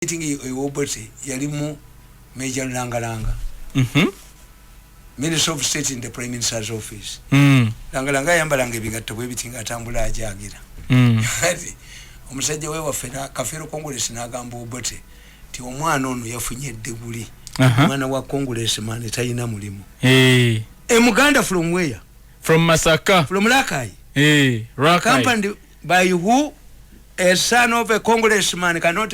meeting Obote yalimu Major Langalanga. Minister of State in the Prime Minister's office. Langalanga yambalanga bigatto bwebitinga atambula ajagira. Omusajja we wafena kafero Congress n'agamba Obote ti omwana ono yafunye eddeguli. Mwana wa Congress man tayina mulimu. Muganda from where? From Masaka. From Rakai. Rakai. Accompanied by who? A son of a congressman cannot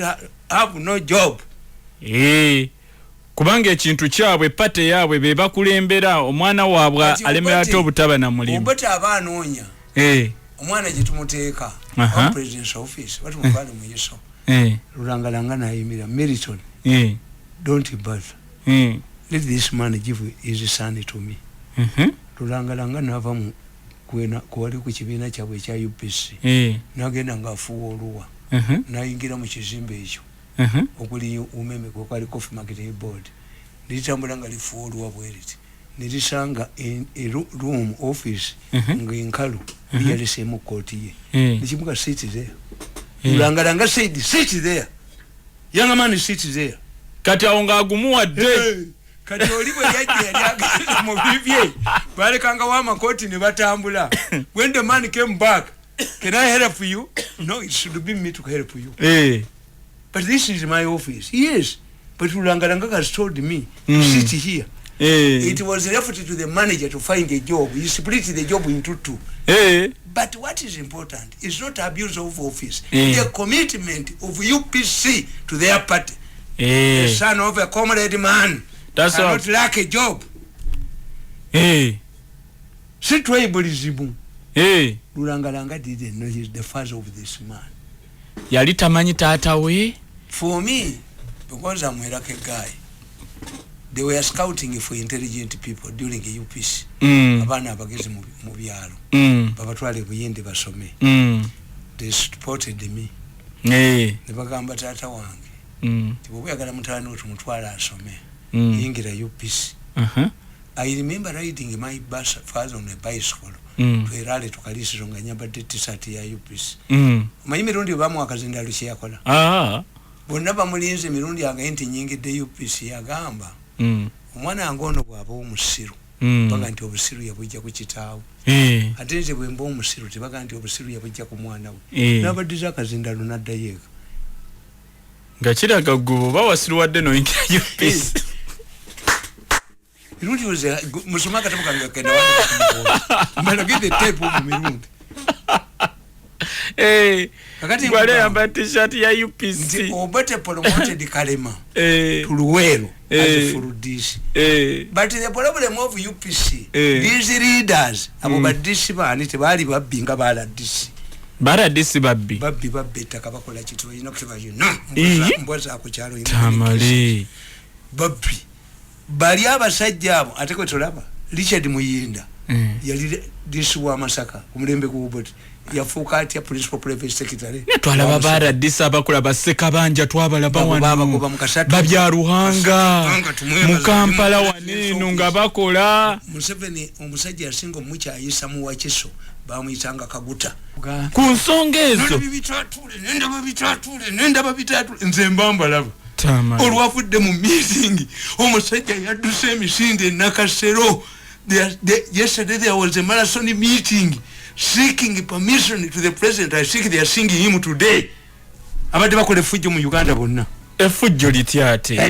have no job. Kubanga ekintu kyabwe pate yaabwe be bakulembera omwana waabwe alemera ate obutaba na mulimu. Obote abanoonya. Omwana gye tumuteeka. President's office. Watu mufale mu yeso. Lulangalanga nayimira Milton. Don't bother. Let this man give his son to me. Lulangalanga nava mu kuwali ku kibiina kyabwe ekya UPC. Nagenda ng'afuuwa oluwa. Nayingira mu kizimbe ekyo. Okuli umeme kwali Coffee Marketing Board. Nilitambula nga lifuuwa oluwa bweriti. Nilisanga room office ng'enkalu liyaleseemu kooti ye. Nikimuka sit there. Lulangalanga said sit there. Young man sit there. Kati awo ng'agumuwadde. Kati oliwe yajja yagenda mu bibye balekanga wa makoti ne batambula. When the man came back, can I help you? No, it should be me to help you. But this is my office. Yes, but Lulangalanga has told me to sit here. It was left to the manager to find a job. He split the job into two. But what is important is not abuse of office. The commitment of UPC to their party. The son of a comrade man. That's not like a job. Tribalism. Lulangalanga didn't know he's the father of this man. Yali tamanyi taata we? For me, because I'm a lucky guy, they were scouting for intelligent people during the UPC. Abana abagezi mu byalo. Babatwale buyende basome. They supported me. Ne bagamba taata wange. Tibogayagala mutano tumutwala asome. Yingira UPC. I remember riding my bus father on a bicycle to a rally to Kalisiro nga nyambadde t-shirt ya UPC. Omanyi Mirundi bamu akazinda luki yakola. Bonna bamulinze Mirundi agenti nyingidde UPC yagamba omwana wange ono bw'aba omusiru baga nti obusiru yabujja ku kitaawe. Ate nze bwe mba omusiru tebaga nti obusiru yabujja ku mwana we. N'abaddiza akazinda lunaddayo eka. Nga kiraga gwe oba wasiruwadde n'oyingira UPC. Mirundi was musoma katabu kanga kenda wanda. Mbona get the tape of Mirundi. Kakati gwale yamba t-shirt ya UPC. Obote promoted Kalema. To Luwero as for this. But the problem of UPC, these leaders abo badisi bani tebali babinga bala disi. Bara disi babbi. Babbi takabakola kitu ino kuba you no. Mboza akuchalo ino. Tamale. Babbi. Bali abasajja abo ate kwe tolaba Richard Muyinda yali disi wa Masaka kumulembe ku Obote yafuuka atya principal private secretary twalaba bara disi abakula baseka banja twabalaba wano babya Ruhanga mu Kampala wanenu nga bakola Museveni omusajja yasinga omucha ayisa mu wakiso bamuyitanga Kaguta ku nsonga ezo nenda babitatule nze mbambalaba olwafudde mu meeting omusajja yadduse emisinde nakasero. Yesterday there was a marathon meeting seeking permission to the president. I think they are singing him today. Abadde bakola effujjo mu Uganda bonna. Effujjo lityate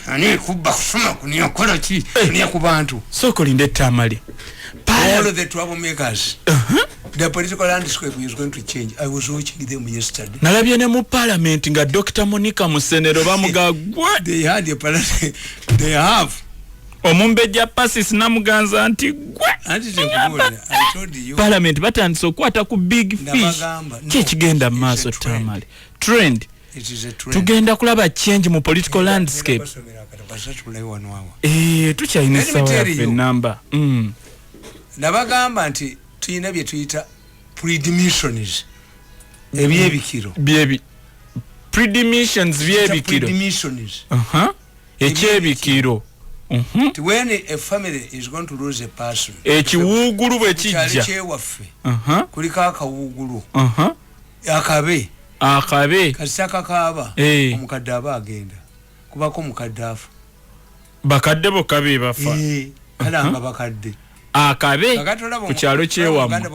ani kubba kusoma kunyakola ki kunya ku bantu sokolinde Tamale. All of the troublemakers. The political landscape is going to change. I was watching them yesterday. Nalabye ne mu parliament nga Dr. Monica Musenero bamugagwa. They had a parliament. They have. Omumbejja passes namuganza anti gwe. I told you. Parliament batandise okwata ku big fish. Kikigenda maaso Tamale. Trend. It is a trend. Tugenda kulaba change mu political landscape. Tukyayina sawa yaffe namba. Nabagamba nti tuyina bye tuyita predimitions ebyebikiro predimitions byebikiro ekyebikiro when a family is going to lose a person ekiwugulu bwe kijja kuliko akawugulu akabe akabe kasaka kaba omukadde aba agenda kubako omukadde afa bakadde bokabe bafa kalanga bakadde akabe ku kyalo kyewamma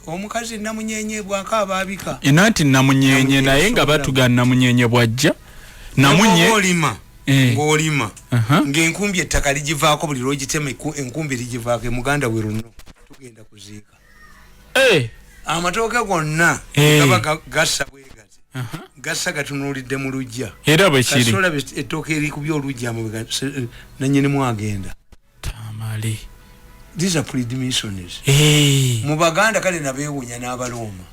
omukazi namunyenye bwakaaba abika inanti namunyenye naye nga batugana namunyenye bwajja namunye olima ng'olima ng'enkumbi ettaka ligivaako buli lwogitema enkumbi ligivaako emuganda we luno tugenda kuziika amatooke gonna gaba gassa bwegati gassa gatunuulidde mu lujja era bwe kiri kasola ettooke erikubya olujja nannyinimu agenda Tamale. These are pre-dimensions. Mu Baganda kale nabeewunya n'Abalooma.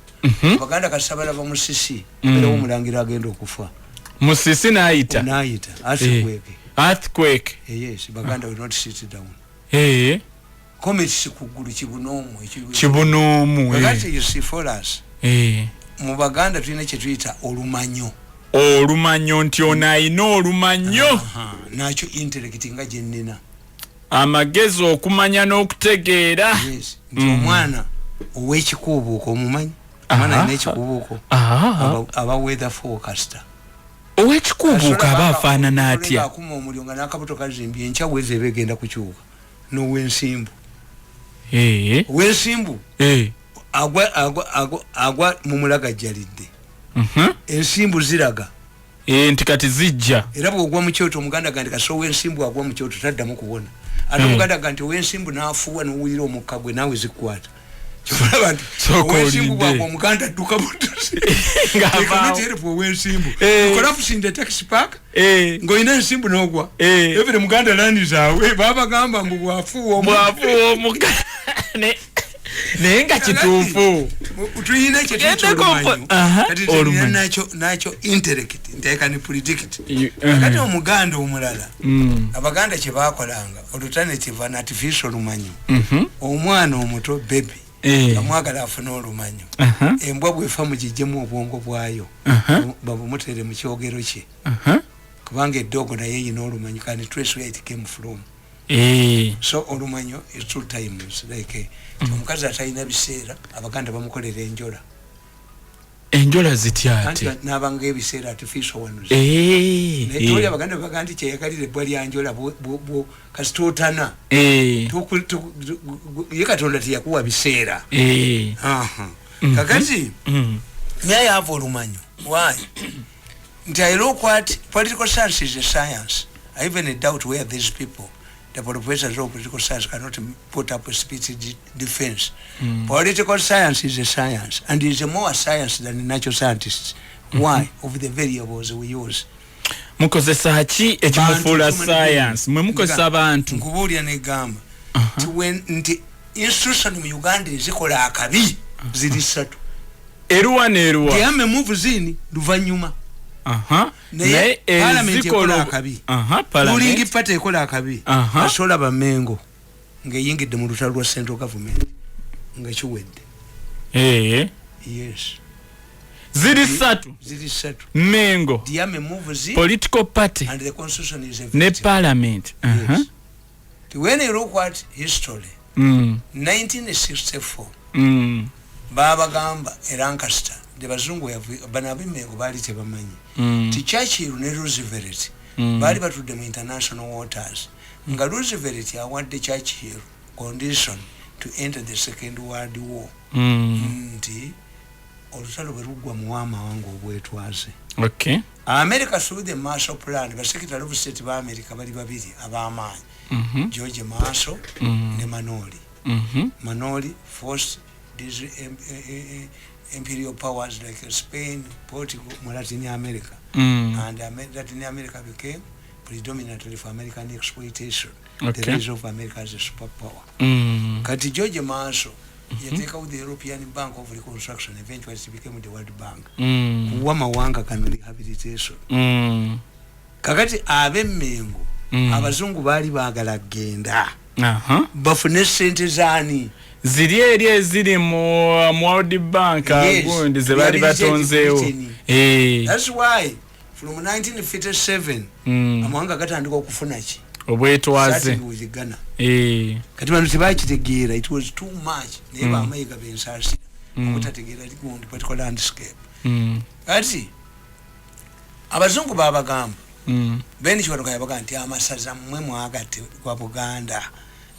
Baganda kasabala ba musisi era omulangira agenda okufa. Musisi naayita earthquake. Yes, Baganda will not sit down. Comets kugulu kibunoomu kakati you see for us. Mu Baganda tulina kye tuyita olumanyo nti ono ayina olumanyo nakyo intellect nga gye nnina amagezi okumanya n'okutegeera nti omwana ow'ekikuubuuko omumanyi omwana alina ekikuubuuko aba weather forecaster ow'ekikuubuuko aba afaanana atya akuma omuliro nga n'akabuto kazimbye enkya bwezi eba egenda kukyuka n'ow'ensimbu ow'ensimbu agwa mu mulagajjalidde ensimbu ziraga nti kati zijja era bw'ogwa mu kyoto omuganda ganti kasi ow'ensimbu agwa mu kyoto taddamu kuwona ate omuganda ganti ow'ensimbu n'afuuwa n'owulira omukka gwe naawe zikwata kyolaba nti ow'ensimbu bwagwa omuganda adduka butusi ng'avaawo ow'ensimbu kolafusinde taxi park ng'olina ensimbu n'ogwa evere muganda landizaawe baabagamba mbu bwafuuwa omuganda naye nga kituufu tulina nakyo intellect nti I can predict kati omuganda omulala abaganda kye bakolanga alternative and artificial lumanyo omwana omuto baby amwagala afuna olumanyo embwa bwefa mugijjemu obwongo bwayo babumutere mu kyogero kye kubanga eddogo naye yina olumanyo kandi trace where it came from. So olumanyo is two times like omukazi atalina biseera abaganda bamukolera enjola zitya ate n'abanga ebiseera artificial ones naye abaganda bagandi kyeyagalira ebbwa lya njola kasi tootana ye katonda teyakuwa biseera kakati naye ava olumanyo why nti I look what political science is a science. I even doubt where these people the professors of political science cannot put up a speech defense. Political science is a science and is a more science than natural scientists. Why? Of the variables we use. Mukozesa ki ekimufuula science mwe mukozesa abantu nkubuulira negamba nti institution mu Uganda ezikola akabi ziri ssatu eruwa n'eruwa teyame move zini luvanyuma naye ezikola akabi ruling party ekola akabi asola bamengo ng'eyingidde mu lutalo lwa central government nga kiwedde yes ziri ssatu mengo teyame move zini political party and the constitution is a ne parliament when you look at history 1964 baba gamba Lancaster de bazungu bana bimengo bali tebamanyi ti Churchill ne Roosevelt bali batudde mu international waters nga Roosevelt awadde Churchill condition to enter the second world war nti olutalo berugwa muwama wangu obwetwaze America through the Marshall Plan the Secretary of State ba America bali babiri ab'amaanyi George Marshall ne Manoli forced these imperial powers like Spain, Portugal, Latin America, and Latin America became predominantly for American exploitation. The rise of America as a superpower. Kati George Marshall, you take out the European Bank of Reconstruction, eventually it became the World Bank. Wama wanga can rehabilitation. Kakati abemengo, abazungu bali bagala genda. Bafune sente zani. Ziri eri eziri mu World Bank agundi ze bali batonzeewo. That's why from 1957 amawanga gatandika okufuna ki obwetwaze kati bano tebakitegeera it was too much naye bamayiga bensasira okutategeera gundi political landscape ati abazungu babagamba beni kiwanuka yabaga nti amasaza mmwe mwagate kwa Buganda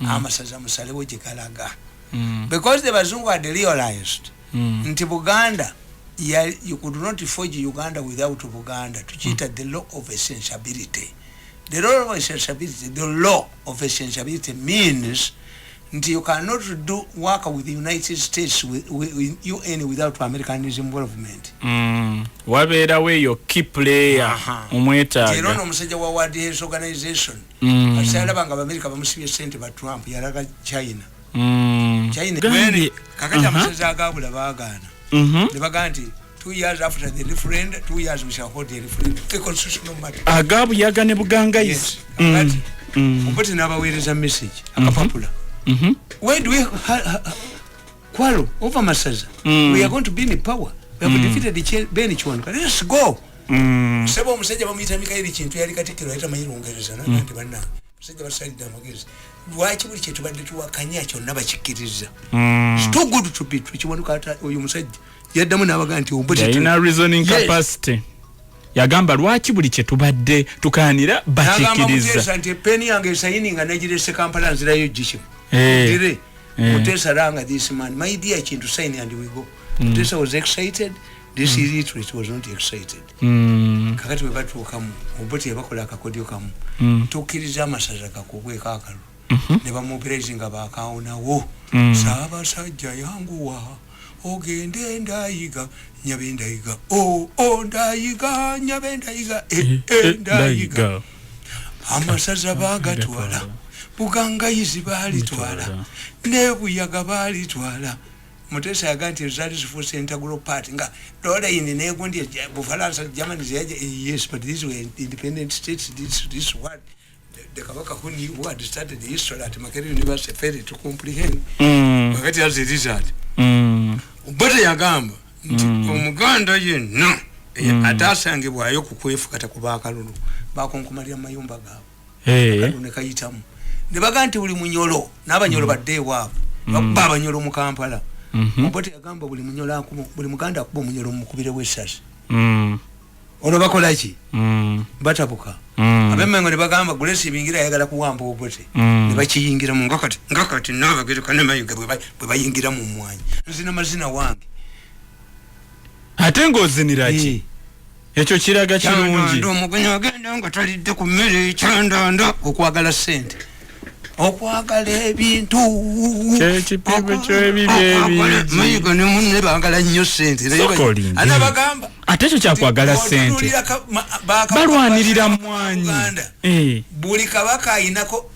amasaza musalewo gikalaga because the bazungu had realized nti Buganda you could not forge Uganda without Buganda tuchita the law of essentiality. The law of essentiality means that you cannot do work with the United States with UN without Americanism involvement. Wabera we your key player umweta. You know musajja wa World Health Organization. Asala banga America bamusibye sente ba Trump yalaga China. China when kakaja musajja agabula bagana. They bagandi 2 years after the referendum, 2 years we shall hold the referendum. The constitutional matter. Agabu yagane buganga yes. But never where is a message. Popular. Why do we quarrel over Masaza? We are going to be in power. We have defeated the Benichwan. Let's go. Sebo musajja bamuyita Mikaeli kintu yali katikiro yita mayiro ongereza nanti banna. Musajja basalida amagezi. Lwaki buli kintu badde tuwakanya kyonna bakikiriza. It's too good to be true. Kiwanuka ata oyo musajja yaddamu n'abaga nti obuti ina reasoning capacity. Yagamba lwaki buli kye tubadde tukanira bakikiriza. Nagamba nti peni yange sayininga nagirese Kampala nzirayo jisho. Dire Mutesa ranga this man my dear kintu sign and we go. Mutesa was excited. This illiterate was not excited. Kakati we batuuka mu obuti yabakola akakodyo kamu. Tukiriza amasaza kakugwe kakalu. Ne bamuperezinga bakawunawo. Saba sajja yangu wa ogende ndayiga nyabendayiga ndayiga nyabendayiga ndayiga amasaza bagatwala Buganga yizi balitwala nebuyaga balitwala Mutesa yaganti zali force integral party nga dola ini negundi Bufaransa Germany yes but these were independent states this what the Kabaka who had started the history at Makerere University failed to comprehend wakati as it is that Ubate yagamba nti omuganda yenna atasangibwayo kukwefu kata kubaka lulu bakonkumalira mayumba gaabo kalune kayitamu ne baganti buli munyolo n'abanyolo badde waabo bakubba abanyolo mu Kampala Ubate yagamba buli munyolo akubo buli muganda akubo munyolo mukubire wesasi ono bakola ki batabuka abemmengo ne bagamba Grace bingira yagala kuwamba Ubate ne bakiyingira mu ngakati n'abagere kane mayiga bwe bayingira mu mwanya nzina mazina wange ate ngoziniraki ekyo kiraga kirungi ndo mugenyi agenda nga talidde ku mmere kyandanda okwagala sente okwagala ebintu kyekipibo ky'ebibyebi mayiga ne munne baagala nnyo sente ana bagamba ate ekyo kyakwagala sente balwanirira mwanyi buli kabaka ayinako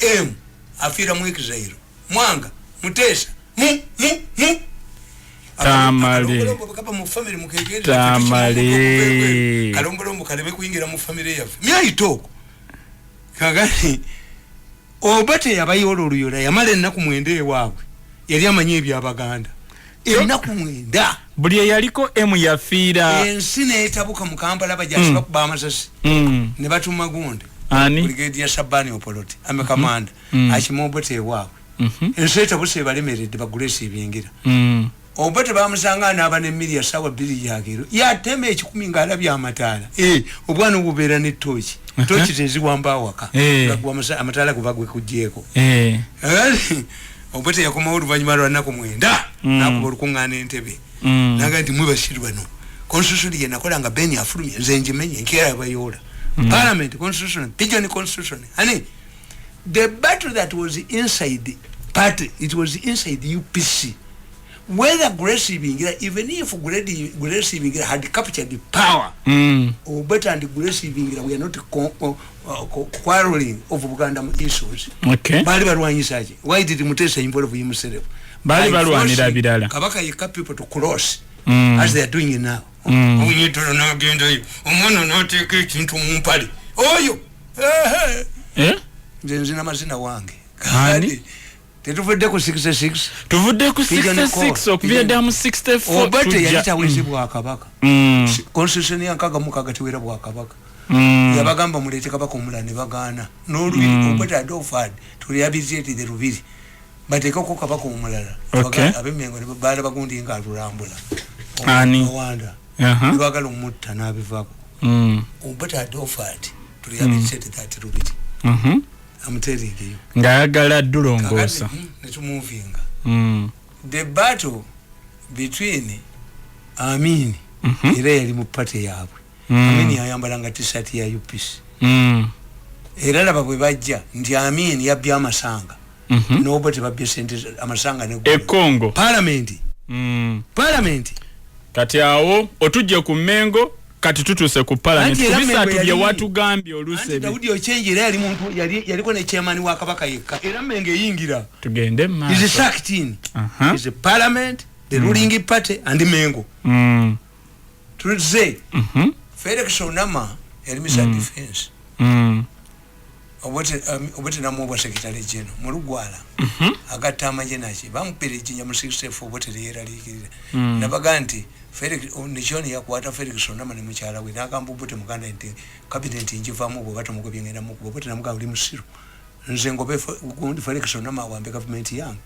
afiira mu exile Mwanga Mutesa Tamale kalombolombo kalebe kuyingira mu family yafe myayitoko kagani Obate yabayolo oluyola yamala ennaku mwende ewaabwe yali amanyi ebyabaganda ennaku mwenda buli yaliko yafiira ensi neetabuka mu Kampala bajasi bakuba amasasi ne batuma gundi Brigadier Sabani Opoloti amekamanda akima Obate ewaabwe ensi etabuse balemeredde bagulesi ebyengira Obate bamusanga n'abane emilia sawa 2 yakiro yatema ekikumi ngaalabye amataala obwana obubeera ne tochi teziwamba awaka amataala kubagwe kujjeeko Obate yakomawo oluvannyuma lwannako mwenda nakuba olukuŋŋaana entebe naga nti mwe basiru bano constitution ye nakola nga Beni afulumye nze ngimenye nkeera yabayoola parliament constitution pigeon constitution the battle that was inside party it was inside UPC whether Grace Bingira even if Grace Bingira had captured the power Obate and Grace Bingira we are not quarreling over Buganda issues bali balwanyisaje why did Mutesa involve himself bali balwanira bidala kabaka yeka people to cross as they are doing it now unyitolo nagenda yo omwana nateka ekintu mu mpale oyo nze na mazina wange kani tetuvudde ku 66 tuvudde ku 66 okubira mu 64 Obate yalitawezebwa akabaka constitution yankaga mukaga tiwera bwa kabaka yabagamba mulete kabaka omulane bagana n'olubiri Obate adofad to rehabilitate the rubiri bateka ko kabaka omulala abemmengo bala bagundi nga alulambula ani Rwanda lwagala omutta n'abivaako but had offered to rehabilitate that Rubiti. I'm telling you. Ngayagala dulongosa. Netumuvinga. The battle between Amin era yali mu party yaabwe. Amin yayambalanga t-shirt ya UPC. Era laba bwe bajja nti Amin yabbya amasanga. Nobody babbye sente amasanga ne Congo. Parliament. Parliament. Kati awo otujje ku Mengo kati tutuse ku parliament kubisa tubye watu gambye oluse Daudi ochange era yali muntu yaliko ne chairman wa kabaka yekka era Menge yingira tugende ma is a acting is a parliament the ruling party and Mengo to say Felix Onama yali Mr Defense obote na mobwa secretary general mulugwala agatta amajenachi bampere jinya mu 64 obote yera likirira nabaganti Felix Nichoni yakwata Felix Onama ne mukyala we nakamba obote muganda ente cabinet injivamu bwo bato mugobye ngenda mu obote na mugauli musiru nze ngobe gundi Felix Onama wambe government young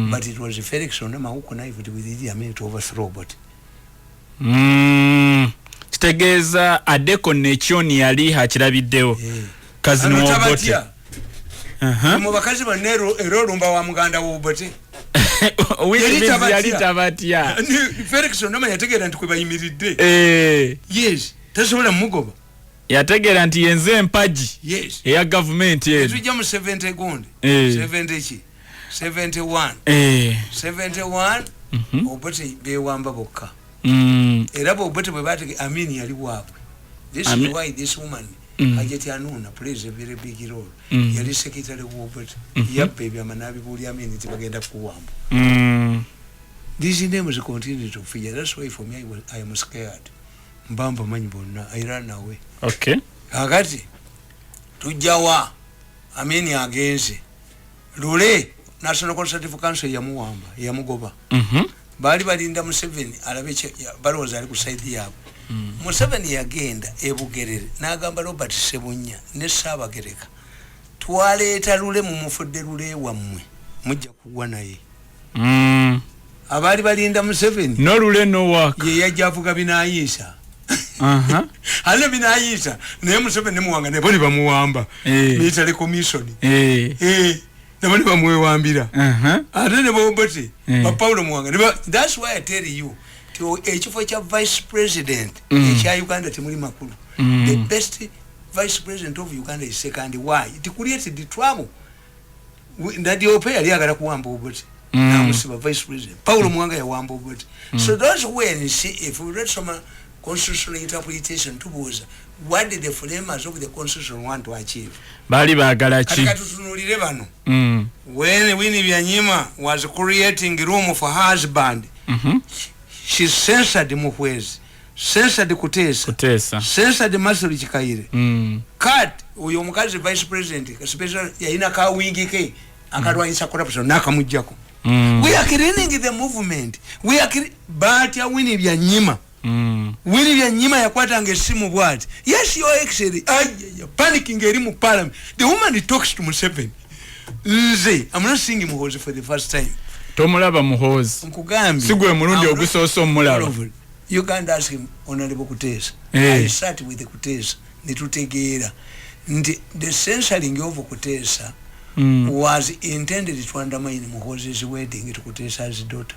but it was Felix Onama who connived with the Amin to overthrow but kitegeza adeko Nichoni yali hakirabiddewo kazino obote mu bakazi banero erolumba wa muganda wo obote yali tabatia Felix Onama yategera nti kwe bayimiridde yes tasobola mugoba yategera nti yenze empaji yes eya government yetu tujja mu 70 gundi 70 chi 71 71 obote bewamba bokka era obote bwe batege Amin yali waabwe this is why this woman Ajeti Anuna plays a very big role. Yali secretary Wobert. Yep, Ebyaama nabibuli Amin tibagenda kuwamba. These names continue to figure. That's why for me I am scared. Mbamba manyi bonna I ran away. Okay. Agati tujawa Amin agenze. Lule National Consultative Council yamuwamba yamugoba. Bali balinda mu 7 alabeche baloza ali kusaidi yabo. Museveni yagenda ebugerere nagamba Robert Sebunya ne Saabagereka twaleeta Lule mu mufudde Lule wammwe mujja kuwa naye abali balinda Museveni no Lule no work ye yajja avuga binayisa ale binayisa naye Museveni muwanga ne bali bamuwamba military commission nabali bamuwambira ate ne bobote ba Paulo muwanga that's why I tell you to ekifo kya vice president ekya Uganda temuli makulu the best vice president of Uganda is second why it created the trouble ndadi ope yali agala kuwamba obote na musiba vice president Paulo Muwanga ya wamba obote so those when see if we read some constitutional interpretation to boza what did the framers of the constitution want to achieve bali bagala chi katutunulire bano when Winnie Byanyima was creating room for husband she censored muhwezi censored kutesa censored Masoli Chikaire cut uyo mukazi vice president special yaina ka wingi ke akadwanyisa corruption nakamujjako we are cleaning the movement we are but ya Winnie Byanyima Winnie Byanyima yakwata ngesimu bwati yes your excellency panicking eri mu parliament the woman talks to Museveni nze I'm not singing muhozi for the first time tomulaba muhozi nkugambi sigwe murundi ogusoso omulaba you can't ask him honorable Kutesa I start with the Kutesa nitutegeera nti the censoring of Kutesa was intended to undermine Muhozi's wedding to Kutesa's daughter.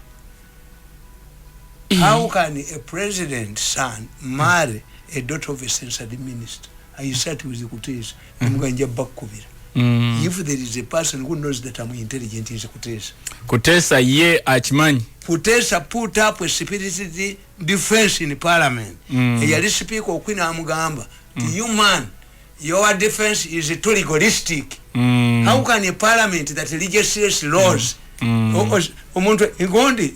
How can a president's son marry a daughter of a censored minister? I start with the Kutesa muganja bakubira if there is a person who knows that I'm intelligent is Kutesa ye achmanyi Kutesa put up a spirited defense in parliament yali speaker okwina amugamba you man your defense is too legalistic how can a parliament that legislates laws omuntu ngondi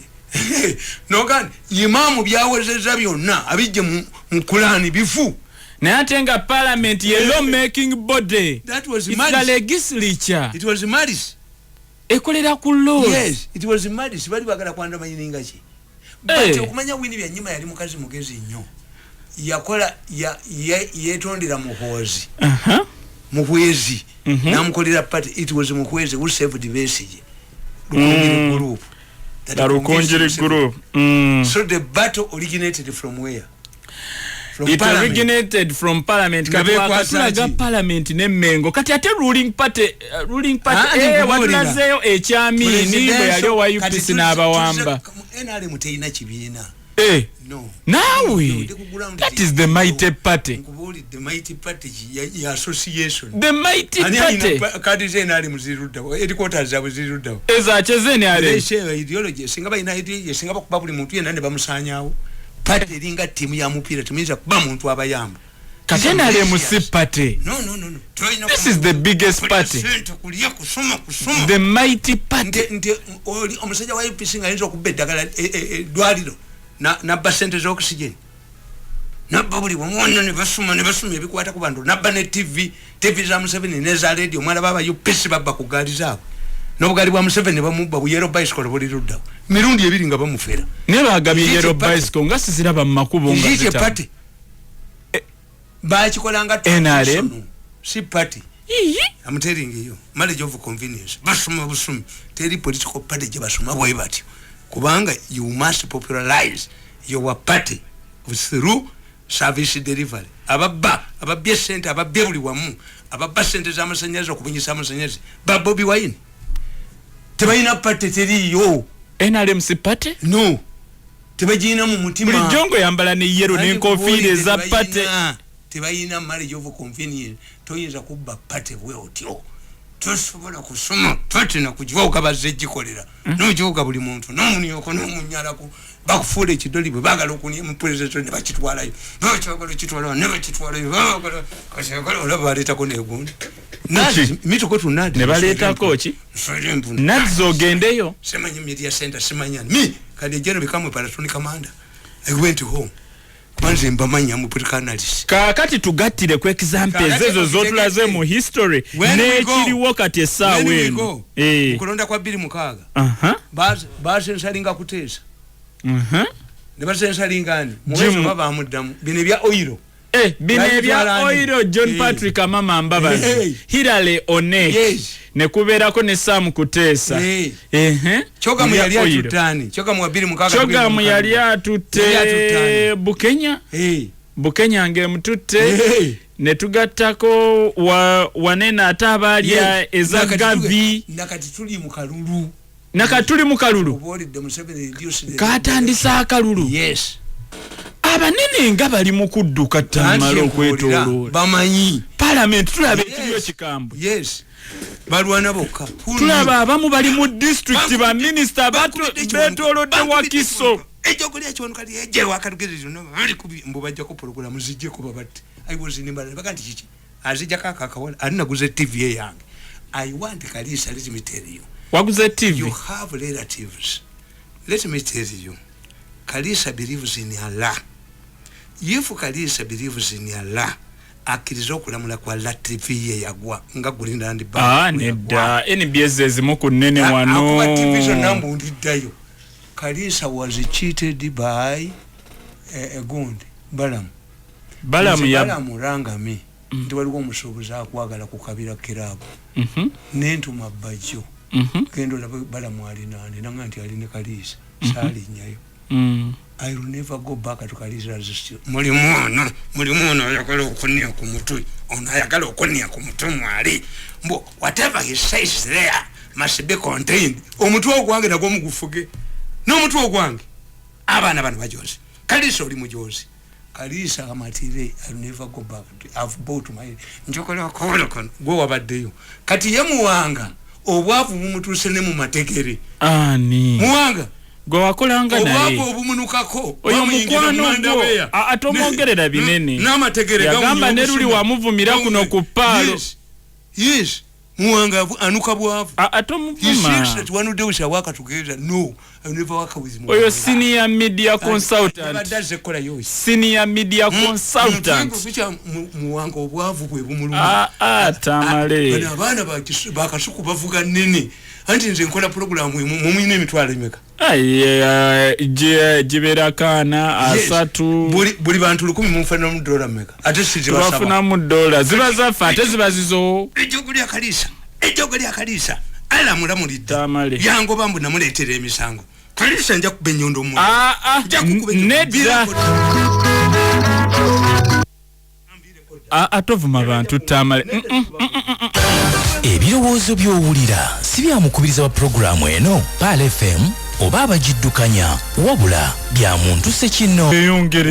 nogan imamu byawezeza byonna abijje mu Qur'an bifu natenga parliament ye law making body that was it's the legislature it was madness ekolera ku laws yes it was madness bali bagala kwanda manyininga ki but okumanya Winnie Byanyima yali mukazi mugezi nnyo yakola yetondera muhozi muhwezi namukolera party it was muhwezi who saved the message group that Rukonjiri group so the battle originated from where It originated from parliament. Katulaga parliament ne Mengo. Kati ate ruling party watulazeyo ekyamini bwe yali owa UPC n'abawamba. NRM teyina kibiina. No. Now that is the mighty party. The mighty party ya association. The mighty party. Kadi zena mziruda. Headquarters za mziruda. Eza chezeni ale. They share ideology. Singaba ina ideology. Singaba kuba buli muntu yenda ne bamusanyawo. Party linga timu ya mupira tumiza kuba muntu abayamba. Katena ale musi party. No. This is the biggest party. The mighty party. Oli omusajja wa UPC ngayinza okubeddagala dwaliro. Na percentage oxygen na babuli wamwana ne basuma ebikwata ku bantu na bane TV za Museveni ne za radio mwana baba UPC baba ku gali zaabo n'obugali bwa Museveni bamubba bu yellow bicycle buli rudda mirundi ebiri nga bamufera ne bagabye yellow bicycle nga siziraba mu makubo nga zita party ba chikolanga NRM si party I'm telling you marriage of convenience basuma busumi teri political party je basuma boy batyo kubanga you must popularize your party through service delivery ababye center ababye buli wamu ababba center za masanyazi okubunyisa amasanyazi Bobi Wine tebayina party teriyo NRM si party no tebajina mu mutima buli jongo yambala ne yero ne nkofire za party tebayina marriage of convenience toyinza kubba party bwe otyo tosobola kusoma party na kujiwa ukabaze jikolera no jiwa buli muntu no muniyoko no munyala ku bakufule kidoli bwe bagala okuniye mu president ne bakitwalayo bakyokola kitwalayo ne bakitwalayo bakala kashakala olabaleta ko negundi nazi mitoko tunadi ne baleta kochi nazo gendeyo semanyi media center semanyani mi kadi jeno bikamwe paratoni commander I went home kwanze mbamanya mu political kakati tugatire ku examples ezo zotulaze mu history ne kiriwo kati esawe ukulonda kwa 2 baze nsalinga kutesa ne baze nsalingani mwezo baba muddamu bine bya oil bine bya oil John Patrick amama mbabazi Hilary Onek ne kuberako ne Sam Kutesa choga mu yali atutani choga mu 2 choga mu yali atute Bukenya nge mutute ne tugattako wanena atabalya ezagavi nakatuli mu kalulu katandisa akalulu abanene nga bali mu kudduka Tamale okwetoloola bamanyi parliament tulabe ekiriyo kikambo balwana bokka tulaba abamu bali mu district ba minister betolodde Wakiso ejogoli ekyono kali eje wakatugezero no ali kubi mbobajja ko program zijje ko babatti I was in Mbale bakanti chichi azija kakawala alina guze TV yange I want Kalisa let me tell you waguze TV you have relatives let me tell you Kalisa believes in Allah if Kalisa believes in Allah akirizo kulamula kwa la TV ye yagwa nga gulinda andi ba nedda NBS ezimu ku nene wano akuba TV zo nambu ndidayo Kalisa was cheated by a gundi Balamu ya Rangami ndi waliwo omusuubuzi akwagala kukabira kirabu nentuma bajjo kendo la Balamu alinane nanga nti aline Kalisa sali nyayo I will never go back to Kalisa resist mulimu ayagala okunia ku mutwe ayagala okunia ku mutwe mwali mbo whatever he says there must be contained omutwe ogwange nagwo mugufuge n'omutwe ogwange abaana bano bajozi Kalisa oli mujozi Kalisa amatire I will never go back I've bought my njokola kola kon go wabaddeyo kati ye muwanga obwavu bumutuse ne mu matekere ani muwanga go wakolanga naye obwavu obumunukako oyo mukwano gwo atomogerera binene n'amategere gamba neruli wamuvumira kuno ku palo yes muwanga anuka bwavu atomuvuma he says that one day we shall work together no I will never work with oyo senior media consultant senior media consultant muwanga obwavu bwe bumulungu Tamale abana bakasuku bavuga nene anti nze nkola program mumine emitwalo emeka jibera kana asatu buli bantu 10 mufana mu dollar meka ate siziba bafuna mu dollar ziba zafa ate ziba zizo ejogoli akalisa ala mulamulidde yango bambu namuleetera emisango Kalisa nja kubenyondo mu nedda atovuma abantu Tamale. Ebirowoozo by'owulira si byamukubiriza wa programu eno Pal FM oba abagiddukanya wabula bya muntu sekino.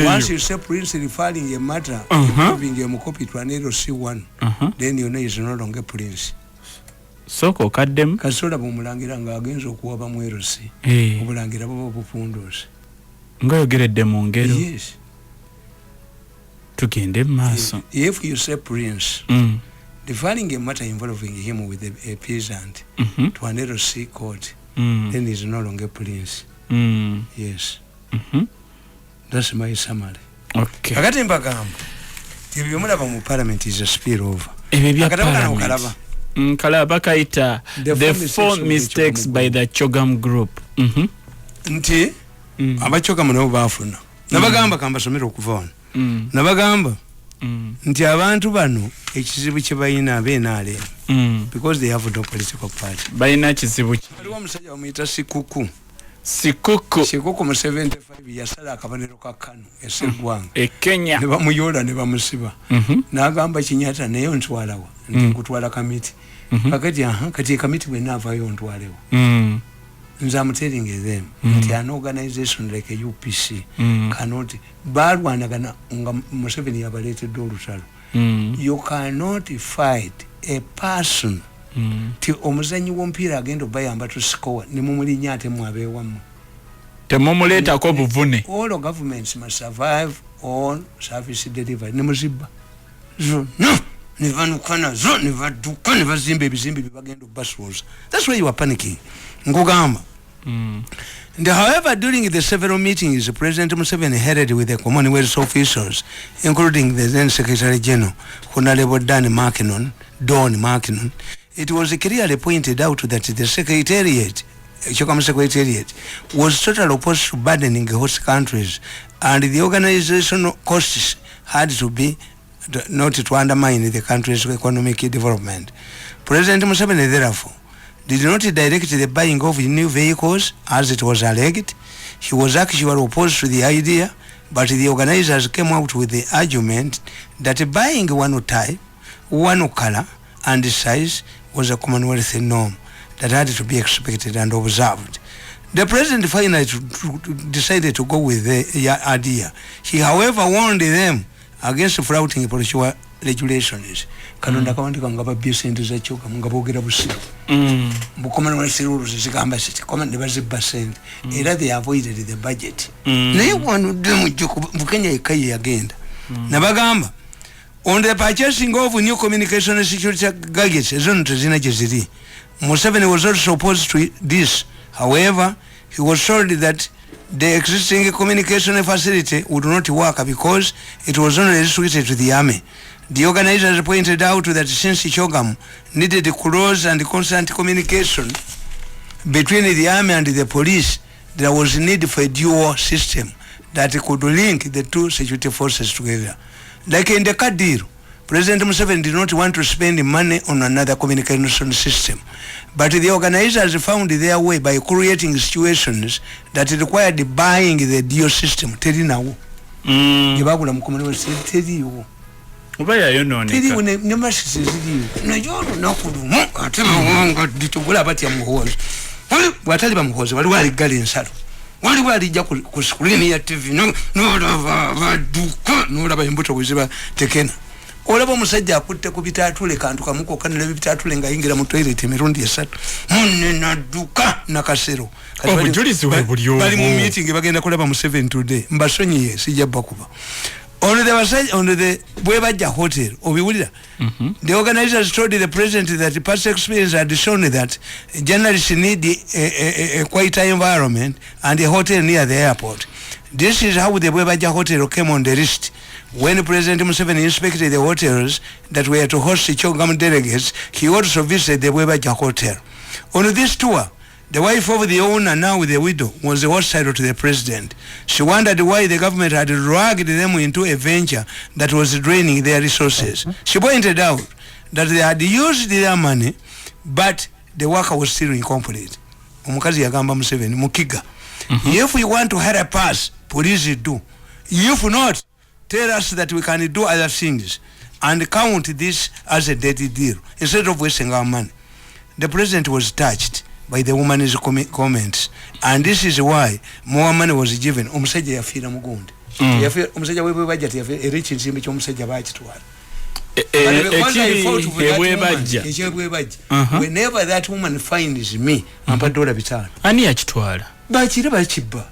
Once you say Prince referring a matter, giving a copy to an LC1, then you know he's no longer Prince. Soko kaddem kasola bumulangira nga agenza okuwaba mu LC. Obulangira babo bufundoose. Ngayogeredde mu ngero. Yes. Tugende maaso. If you say Prince, defining a matter involving him with a peasant to an LC court, then he's no longer Prince. Yes. That's my summary. Okay. Akati mbagamba. Tibimulaba mu parliament is a spillover. Ebyo parliament. Kalaba kaita the four mistakes by the Chogam group. Nti abachogam nabo bafuna. Nabagamba kamba somero okuvana. Nabagamba nti abantu bano ekizibu kye bayina abenaale because they have no political party. Bayina kizibu ki. Aliwo omusajja bamuyita Sikuku mu 75 yasala akabanero ka Kano esegwanga e Kenya ne bamuyola ne bamusiba n'agamba Kinyata naye ntwalawa nkutwala kamiti kakati kati kamiti bwe navayo ntwalewo nze am telling them nti an organization like a UPC cannot balwanagana nga Museveni yabaleetedde olutalo. You cannot fight a person ti omuzanyi w'omupiira agenda bayamba to score ne mumulinya ate mwabeewamu temumuleeta ko buvune. All governments must survive on service delivery ne muzibba zo no ne vanukana zo ne vaduka ne vazimba ebizimbe bibagenda baswoza. That's why you are panicking ngugamba. And however, during the several meetings President Museveni held with the Commonwealth officials, including the then Secretary General Honorable Don Mackinnon, it was clearly pointed out that the Secretariat was totally opposed to burdening host countries, and the organizational costs had to be not to undermine the country's economic development. President Museveni therefore did not direct the buying of new vehicles as it was alleged. He was actually opposed to the idea, but the organizers came out with the argument that buying one type, one color and size was a Commonwealth norm that had to be expected and observed. The president finally decided to go with the idea. He however warned them against flouting political regulations. Kanonda kawandika ngaba bisente za choka ngabogera busiru. Commonwealth rules zigamba siti common bazibba sente. Era they avoided the budget. Naye wano demu Kenya ikaye agenda. Nabagamba on the purchasing of new communication and security gadgets Museveni was also opposed to this. However, he was told that the existing communication facility would not work because it was only restricted to the army. The organizers pointed out that since Chogam needed close and constant communication between the army and the police, there was a need for a dual system that could link the two security forces together. Like in the Kadir, President Museveni did not want to spend money on another communication system, but the organizers found their way by creating situations that required buying the dual system. Teri nawo. Yabagula mukomani wa teri yo. Ubaya yonone. Teri one nemashisi ziri. Na yoro nakulumu ate bawanga ditugula bati ya muhozi. Watali ba muhozi wali gali nsalo. Wali jja ku screen ya TV no baduka no laba imbuto kuziba tekena. Olaba musajja akutte ku Bitatule kantu kamuko kanale Bitatule nga yingira mu toilet emirundi esatu. Munne naduka nakasero. Obujulizi we bulyo. Bali mu meeting bagenda kulaba mu 7 today. Mbasonyiye sijja bakuba. On the Bwebajja hotel obiwulira. The organizers told the president that the past experience had shown that journalists need a quieter environment and a hotel near the airport. This is how the Bwebajja hotel came on the list. When President Museveni inspected the hotels that were to host the Chogam delegates, he also visited the Bwebajja hotel. On this tour, the wife of the owner, now the widow, was hostile to the president. She wondered why the government had dragged them into a venture that was draining their resources. She pointed out that they had used their money, but the worker was still incomplete. Omukazi yagamba Museveni mukiga. If we want to help us, police do. If not, tell us that we can do other things. and count this as a dirty deal instead of wasting our money. The president was touched by the woman's comments, and this is why more money was given. Omusajja yafira mugundi. Yafira omusajja wewe budget yafira erichi nsimbi ky'omusajja bakitwala. Whenever that woman finds me, ampadora bitano. Ani yakitwala? Bakira bakibba.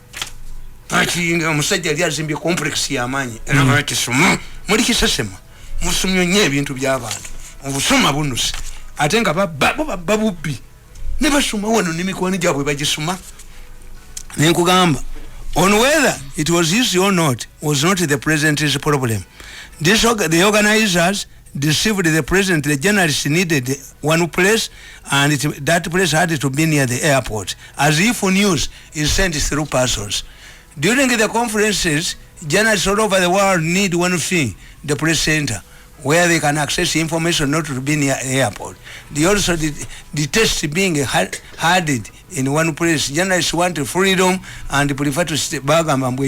Bakiyinga omusajja ali azimbye complex y'amanyi. Era bakisoma. Muri kisasema. Musumyo nye ebintu by'abantu. Obusoma bunusi. Ate nga babubbi. Ne basuma wano n'emikwano gyabwe bagisuma. Nenkugamba. On whether it was easy or not was not the president's problem. The organizers deceived the president. The journalists needed one place, and that place had to be near the airport, as if news is sent through parcels. During the conferences, journalists all over the world need one thing: the press center, where they can access information, not to be near airport. They also detest being herded in one place. Journalists want freedom and prefer to stay back and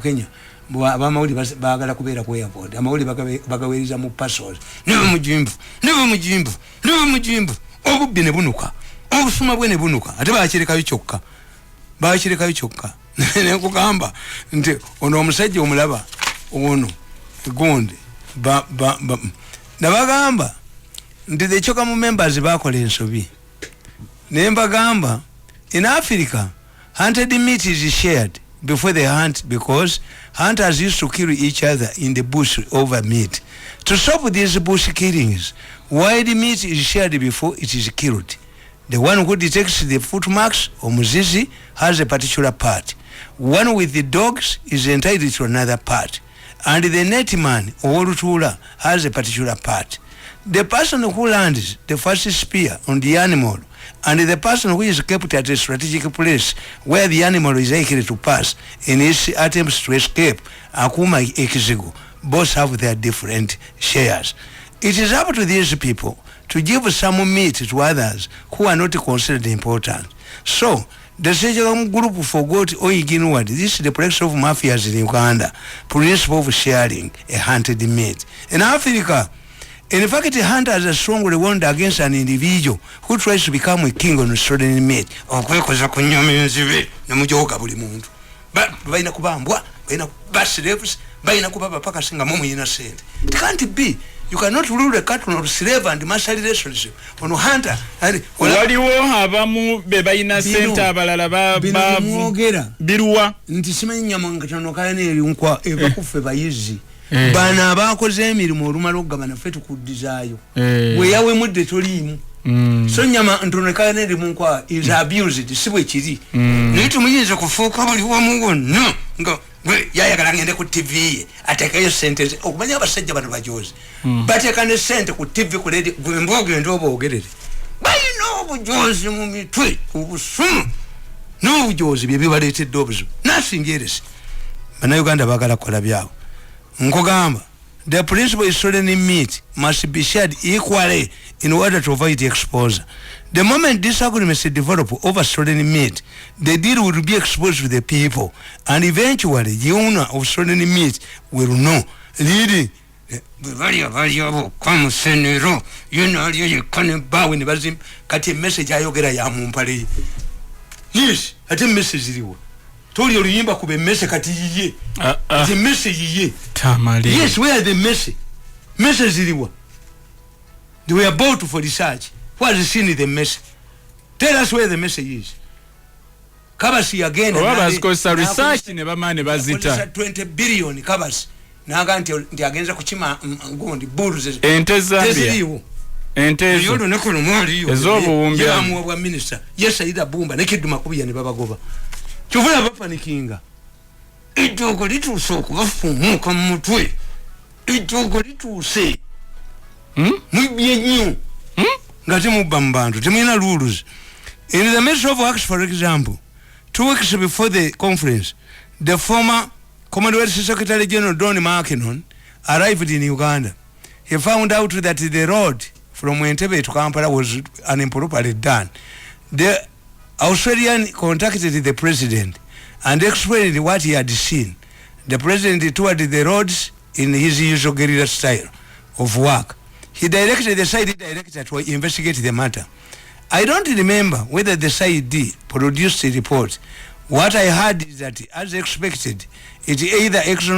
Kenya. Abamawuli bagala kubeera ku airport. Amawuli bagaweriza mu parcels. Never mujimbu. Obubbi ne bunuka. Obusuma bwe ne bunuka. Ate baakirekayo kyokka. Ne kugamba nti ono omusajja omulaba ono gundi nabagamba nti the chokamu members bakola ensobi. Ne mbagamba in Africa hunted meat is shared before they hunt, because hunters used to kill each other in the bush over meat. To stop these bush killings, wild meat is shared before it is killed. The one who detects the footmarks or muzizi has a particular part. One with the dogs is entitled to another part. And the netman or rutula has a particular part. The person who lands the first spear on the animal and the person who is kept at a strategic place where the animal is likely to pass in his attempts to escape, akuma ekizigo, both have their different shares. It is up to these people to give some meat to others who are not considered important. So, the Sejam group forgot or ignored this is the practice of mafias in Uganda, principle of sharing a hunted meat. In Africa, in fact, hunters are strongly warned against an individual who tries to become a king on stolen meat. It can't be. You cannot rule a cattle of slave and master relationship. On hunter, waliwo abamu bebayina sente abalala biruwa ntisimanyi nyama ngatono kayane erunkwa eva kufe bayizi. Bana abakoze emirimu olumala okugabana ffe tukuddizaayo. Weyawe mudde toliimu. So nyama ntono kayane erunkwa is abused, si bwe kiri. Naye tumuyinza kufuuka buli wamu wonna nga yayagala ngende ku TV atekayo sente okumanya abasajja bano bajozi. Bateeka ne sente ku TV ku radio mbogenda oboogerere. Bayina obujozi mu mitwe obusumu n'obujozi bye bibaleetedde obuzibu. Nothing else. Bannayuganda baagala kukola byabwe. Nkugamba, the principle is stolen meat must be shared equally in order to avoid exposure. The moment disagreements develop over stolen meat, the deal will be exposed to the people, and eventually the owner of stolen meat will know. Leading Musenero, you know, you can't bow in the basin, cut a message Ayogedde ya mumpale. Yes, at a message. Told you remember could be message at ye. The message ye. Tamale. Yes, where are the message? Message they were about for research. What is seen in the message? Tell us where the message is. Kabasi again. Research never mind bazita. 20 billion kabasi. Naga nti agenza kuchima ngondi bulls. Ente Zambia. Ente yodo nekolo mwali yo. Ezobu umbia. Ya muwa minister. Yes aida bumba nekiduma kubiya ne babagoba. Chuvula bapanikinga. Ijogo litusoku bafumuka mutwe. Ijogo lituse. Mwibye nyo. Ngati mubambantu temina rules. In the midst of works, for example, 2 weeks before the conference, the former Commonwealth Secretary General Don Markinon arrived in Uganda. He found out that the road from Entebbe to Kampala was improperly done. The Australian contacted the president and explained what he had seen. The president toured the roads in his usual guerrilla style. of work. He directed the side director to investigate the matter. I don't remember whether the side produced a report. What I heard is that, as expected, it either external